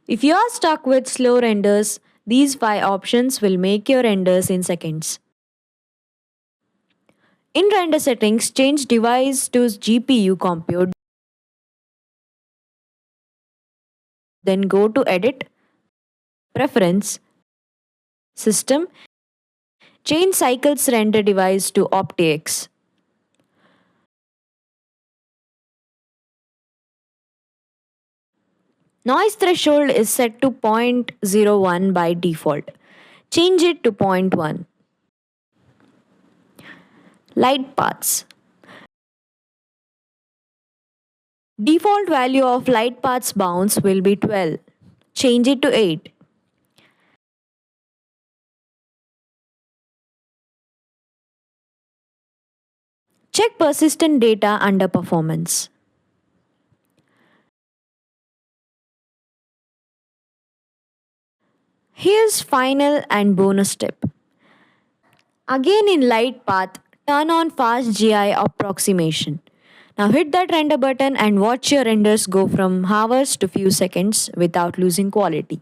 If you are stuck with slow renders, these 5 options will make your renders in seconds. In render settings, change device to GPU compute, then go to Edit, Preference, System, change cycles render device to OptiX. Noise threshold is set to 0.01 by default. Change it to 0.1. Light paths. Default value of light paths bounce will be 12. Change it to 8. Check persistent data under performance. Here's final and bonus tip. Again in light path, turn on fast GI approximation. Now hit that render button and watch your renders go from hours to few seconds without losing quality.